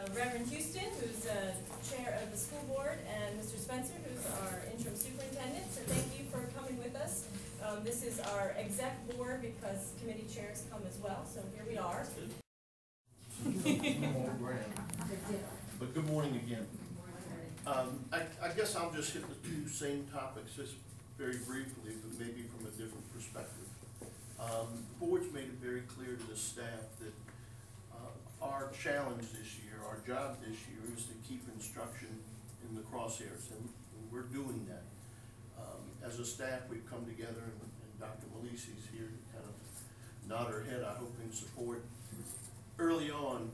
Reverend Houston, who's chair of the school board, and Mr. Spencer, who's our interim superintendent. So thank you for coming with us. This is our exec board because committee chairs come as well. So here we are. But good morning again. I guess I'll just hit the two same topics just very briefly, but maybe from a different perspective. The board's made it very clear to the staff that our challenge this year, our job this year, is to keep instruction in the crosshairs, and we're doing that. As a staff, we've come together, and Dr. Malisi's here to kind of nod her head, I hope, in support. Early on,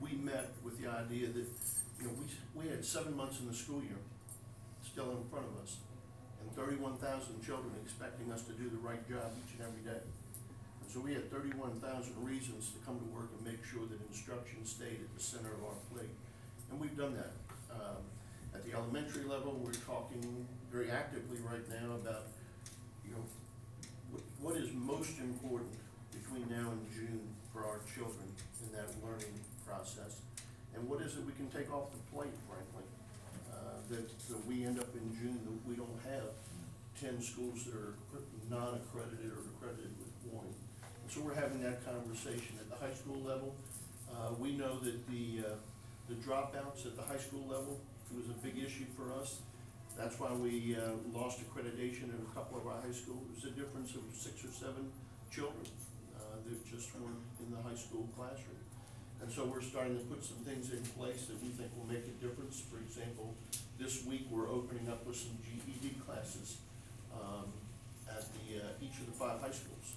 we met with the idea that, you know, we had 7 months in the school year still in front of us, and 31,000 children expecting us to do the right job each and every day. And so we had 31,000 reasons to come to work and make sure that instruction stayed at the center of our plate. And we've done that. At the elementary level, we're talking very actively right now about, you know, what is most important between now and June for our children in that learning process, and what is it we can take off the plate, frankly, that we end up in June that we don't have 10 schools that are non-accredited or accredited with one. And so we're having that conversation at the high school level. We know that the dropouts at the high school level was a big issue for us. That's why we lost accreditation in a couple of our high schools. It was a difference of 6 or 7 children that just weren't in the high school classroom. And so we're starting to put some things in place that we think will make a difference. For example, this week we're opening up with some GED classes at each of the 5 high schools,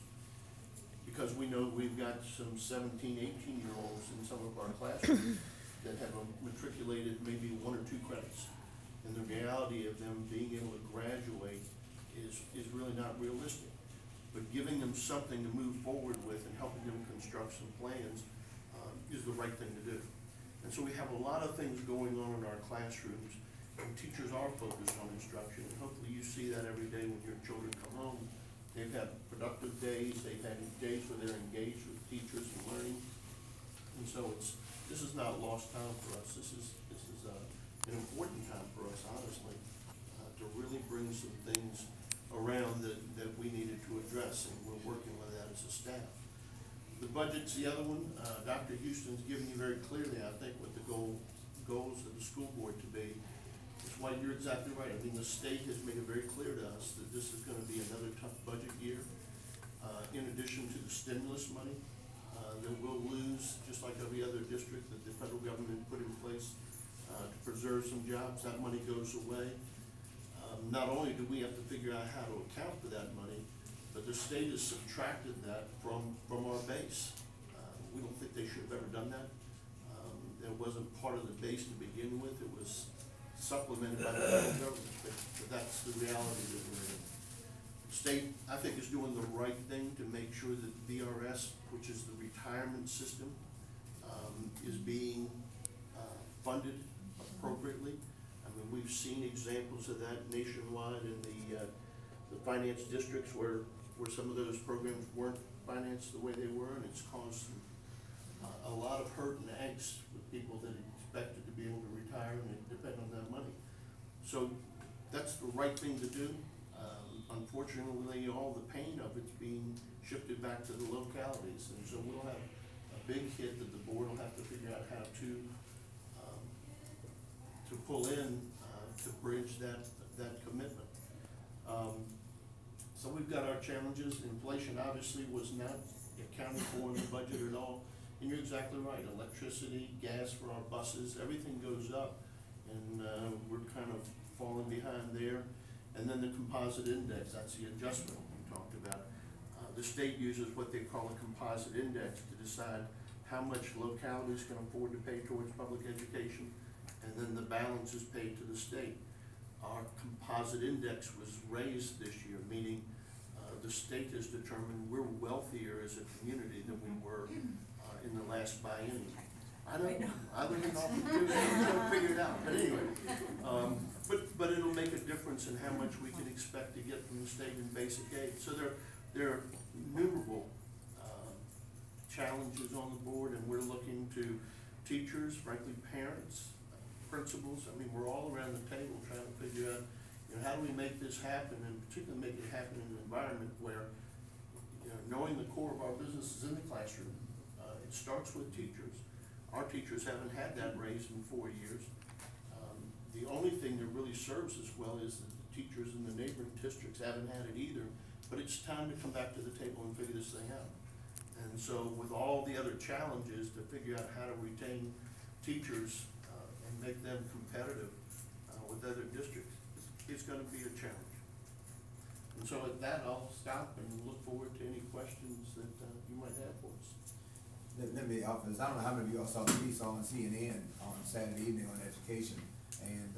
because we know we've got some 17, 18-year-olds in some of our classrooms that have matriculated maybe 1 or 2 credits. And the reality of them being able to graduate is really not realistic. But giving them something to move forward with and helping them construct some plans is the right thing to do. And so we have a lot of things going on in our classrooms, and teachers are focused on instruction. And hopefully you see that every day when your children come home. They've had productive days, they've had days where they're engaged with teachers and learning. And so this is not lost time for us. This is an important time for us, honestly, to really bring some things around that we needed to address, and we're working with that as a staff. The budget's the other one. Dr. Houston's given you very clearly, I think, what the goals of the school board to be. It's why you're exactly right. I mean, the state has made it very clear to us that this is going to be another tough budget year. In addition to the stimulus money that we'll lose, just like every other district that the federal government put in place to preserve some jobs, that money goes away. Not only do we have to figure out how to account for that money, but the state has subtracted that from our base. We don't think they should have ever done that. It wasn't part of the base to begin with. It was supplemented by the federal government, but that's the reality that we're in. The state, I think, is doing the right thing to make sure that VRS, which is the retirement system, is being funded appropriately. I mean, we've seen examples of that nationwide in the finance districts where some of those programs weren't financed the way they were, and it's caused a lot of hurt and angst with people that expected to be able to retire and depend on that money. So that's the right thing to do. Unfortunately, all the pain of it's being shifted back to the localities, and so we'll have a big hit that the board will have to figure out how to pull in to bridge that commitment. So we've got our challenges. Inflation obviously was not accounted for in the budget at all. And you're exactly right. Electricity, gas for our buses, everything goes up, and we're kind of falling behind there. And then the composite index, that's the adjustment we talked about. The state uses what they call a composite index to decide how much localities can afford to pay towards public education, and then the balance is paid to the state. Our composite index was raised this year, meaning the state has determined we're wealthier as a community than we were in the last biennium. I don't know. I live in Norfolk too, so I'm trying to figure it out. But anyway, but it'll make a difference in how much we can expect to get from the state in basic aid. So there are innumerable challenges on the board, and we're looking to teachers, frankly, parents, principals. I mean, we're all around the table trying to figure out, how do we make this happen, and particularly make it happen in an environment where, knowing the core of our business is in the classroom. It starts with teachers. Our teachers haven't had that raise in 4 years. The only thing that really serves us well is that the teachers in the neighboring districts haven't had it either, but it's time to come back to the table and figure this thing out. And so with all the other challenges to figure out how to retain teachers and make them competitive with other districts, it's gonna be a challenge. And so at that, I'll stop and look forward to any questions that you might have for us. Let me offer this. I don't know how many of y'all saw the piece on CNN on Saturday evening on education, and